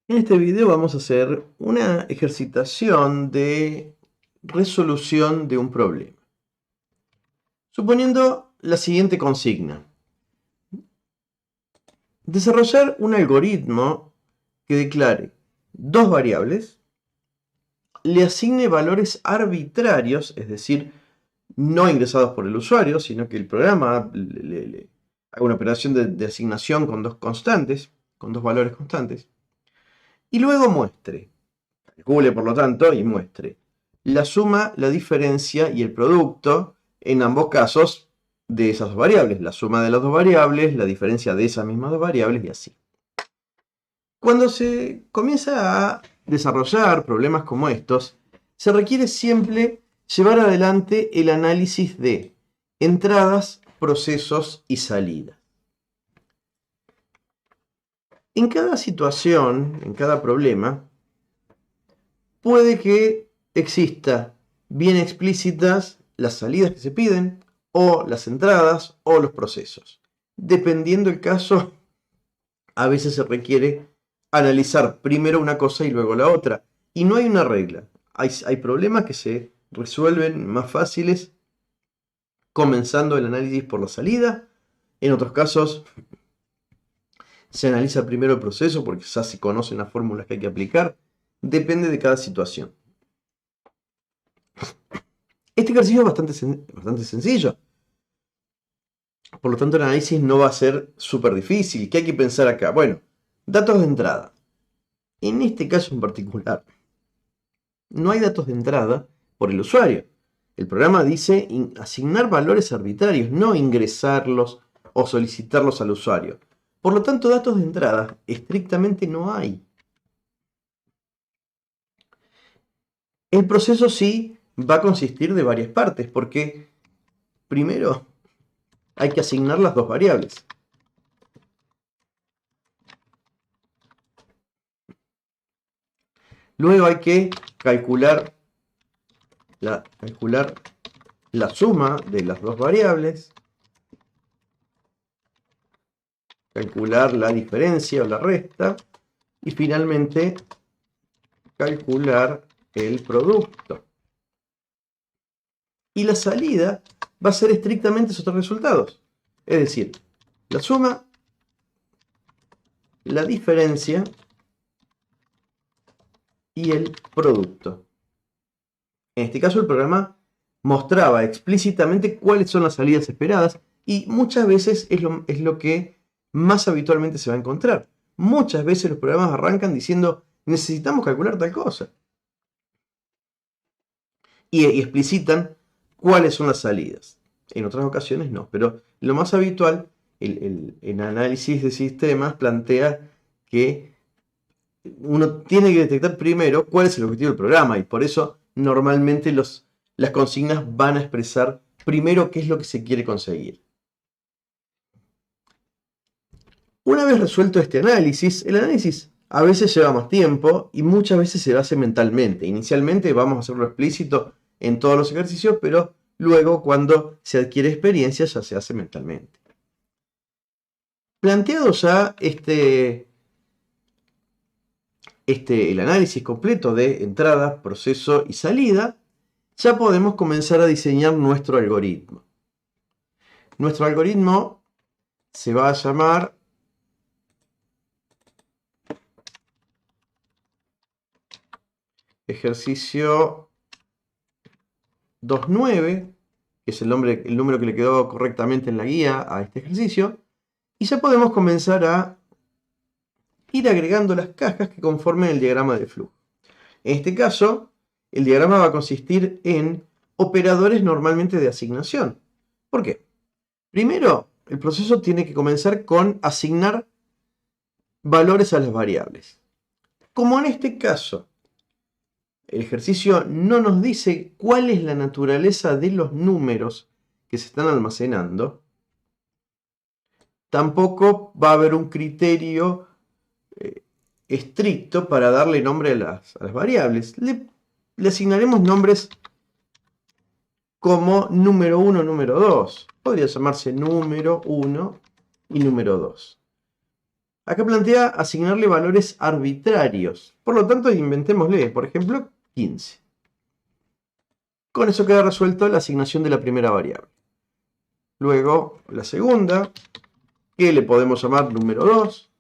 En este video vamos a hacer una ejercitación de resolución de un problema. Suponiendo la siguiente consigna. Desarrollar un algoritmo que declare dos variables, le asigne valores arbitrarios, es decir, no ingresados por el usuario, sino que el programa le haga una operación de asignación con dos constantes, con dos valores constantes, y luego muestre. Calcule, por lo tanto, y muestre la suma, la diferencia y el producto, en ambos casos, de esas dos variables. La suma de las dos variables, la diferencia de esas mismas dos variables y así. Cuando se comienza a desarrollar problemas como estos, se requiere siempre llevar adelante el análisis de entradas, procesos y salidas. En cada situación, en cada problema, puede que exista bien explícitas las salidas que se piden, o las entradas, o los procesos. Dependiendo el caso, a veces se requiere analizar primero una cosa y luego la otra. Y no hay una regla. Hay problemas que se resuelven más fáciles comenzando el análisis por la salida. En otros casos se analiza primero el proceso porque ya se conocen las fórmulas que hay que aplicar. Depende de cada situación. Este ejercicio es bastante sencillo. Por lo tanto, el análisis no va a ser súper difícil. ¿Qué hay que pensar acá? Bueno, datos de entrada. En este caso en particular, no hay datos de entrada por el usuario. El programa dice asignar valores arbitrarios, no ingresarlos o solicitarlos al usuario. Por lo tanto, datos de entrada estrictamente no hay. El proceso sí va a consistir de varias partes, porque primero hay que asignar las dos variables. Luego hay que calcular la suma de las dos variables, calcular la diferencia o la resta, y finalmente calcular el producto. Y la salida va a ser estrictamente esos tres resultados. Es decir, la suma, la diferencia y el producto. En este caso el programa mostraba explícitamente cuáles son las salidas esperadas y muchas veces es lo que más habitualmente se va a encontrar. Muchas veces los programas arrancan diciendo necesitamos calcular tal cosa. Y explicitan cuáles son las salidas. En otras ocasiones no, pero lo más habitual, el análisis de sistemas plantea que uno tiene que detectar primero cuál es el objetivo del programa y por eso normalmente las consignas van a expresar primero qué es lo que se quiere conseguir. Una vez resuelto este análisis, el análisis a veces lleva más tiempo y muchas veces se hace mentalmente. Inicialmente vamos a hacerlo explícito en todos los ejercicios, pero luego cuando se adquiere experiencia ya se hace mentalmente. Planteado ya el análisis completo de entrada, proceso y salida, ya podemos comenzar a diseñar nuestro algoritmo. Nuestro algoritmo se va a llamar ejercicio 2.9, que es el número que le quedó correctamente en la guía a este ejercicio, y ya podemos comenzar a ir agregando las cajas que conformen el diagrama de flujo. En este caso, el diagrama va a consistir en operadores normalmente de asignación. ¿Por qué? Primero, el proceso tiene que comenzar con asignar valores a las variables. Como en este caso, el ejercicio no nos dice cuál es la naturaleza de los números que se están almacenando, tampoco va a haber un criterio estricto para darle nombre a las variables. Le asignaremos nombres como número 1, número 2. Podría llamarse número 1 y número 2. Acá plantea asignarle valores arbitrarios. Por lo tanto, inventémosle, por ejemplo, 15. Con eso queda resuelto la asignación de la primera variable. Luego, la segunda, que le podemos llamar número 2,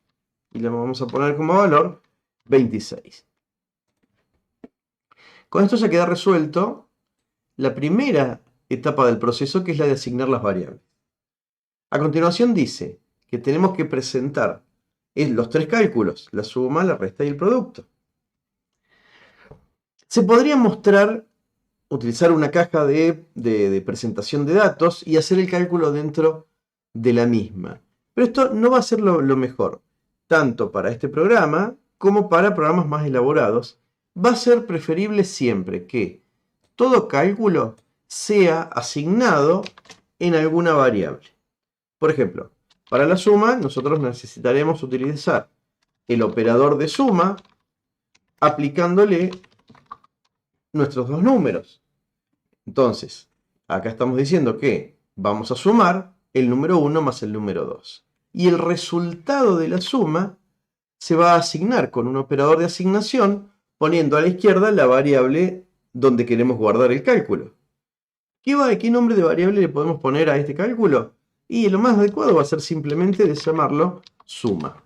y le vamos a poner como valor 26. Con esto ya queda resuelto la primera etapa del proceso, que es la de asignar las variables. A continuación dice que tenemos que presentar los tres cálculos, la suma, la resta y el producto. Se podría mostrar, utilizar una caja de presentación de datos y hacer el cálculo dentro de la misma. Pero esto no va a ser lo mejor, tanto para este programa como para programas más elaborados. Va a ser preferible siempre que todo cálculo sea asignado en alguna variable. Por ejemplo, para la suma nosotros necesitaremos utilizar el operador de suma aplicándole nuestros dos números. Entonces, acá estamos diciendo que vamos a sumar el número 1 más el número 2. Y el resultado de la suma se va a asignar con un operador de asignación, poniendo a la izquierda la variable donde queremos guardar el cálculo. ¿Qué nombre de variable le podemos poner a este cálculo? Y lo más adecuado va a ser simplemente de llamarlo suma.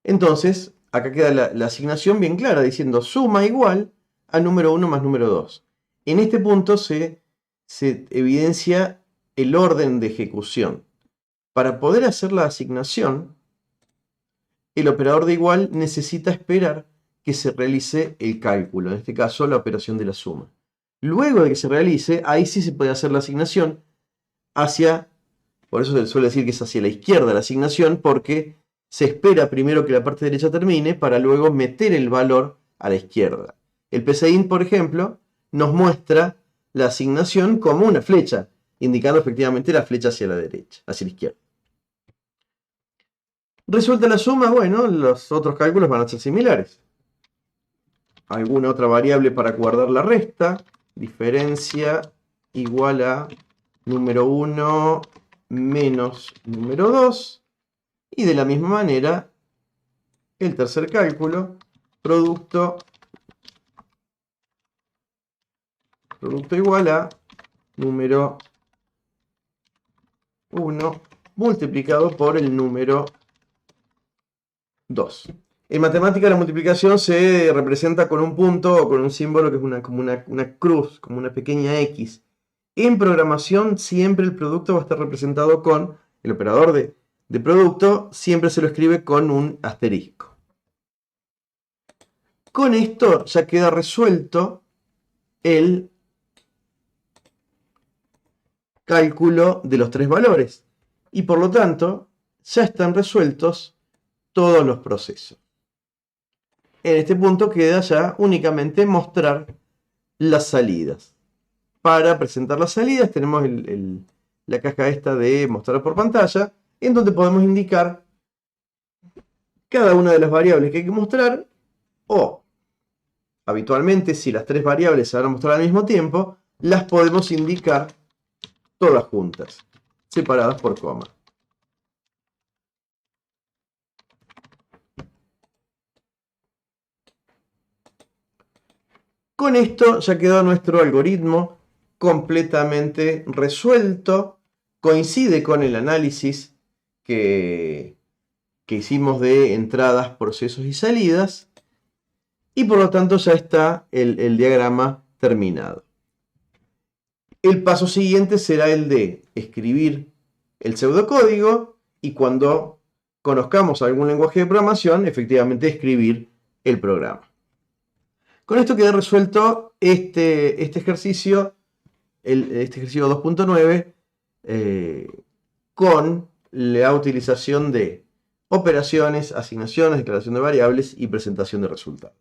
Entonces, acá queda la asignación bien clara, diciendo suma igual a número 1 más número 2. En este punto se evidencia el orden de ejecución. Para poder hacer la asignación, el operador de igual necesita esperar que se realice el cálculo, en este caso la operación de la suma. Luego de que se realice, ahí sí se puede hacer la asignación por eso se suele decir que es hacia la izquierda la asignación, porque se espera primero que la parte derecha termine para luego meter el valor a la izquierda. El PCInt, por ejemplo, nos muestra la asignación como una flecha, indicando efectivamente la flecha hacia la derecha, hacia la izquierda. Resuelta la suma, bueno, los otros cálculos van a ser similares. Alguna otra variable para guardar la resta, diferencia igual a número 1 menos número 2. Y de la misma manera, el tercer cálculo, producto igual a número 1 multiplicado por el número 2. En matemática la multiplicación se representa con un punto o con un símbolo que es como una cruz, como una pequeña X. En programación siempre el producto va a estar representado con el operador de producto, siempre se lo escribe con un asterisco. Con esto ya queda resuelto el cálculo de los tres valores y por lo tanto ya están resueltos todos los procesos. En este punto queda ya únicamente mostrar las salidas. Para presentar las salidas tenemos la caja esta de mostrar por pantalla, en donde podemos indicar cada una de las variables que hay que mostrar, o habitualmente si las tres variables se van a mostrar al mismo tiempo, las podemos indicar todas juntas, separadas por coma. Con esto ya quedó nuestro algoritmo completamente resuelto. Coincide con el análisis que hicimos de entradas, procesos y salidas. Y por lo tanto ya está el diagrama terminado. El paso siguiente será el de escribir el pseudocódigo y cuando conozcamos algún lenguaje de programación, efectivamente escribir el programa. Con esto queda resuelto este ejercicio, este ejercicio 2.9, con la utilización de operaciones, asignaciones, declaración de variables y presentación de resultados.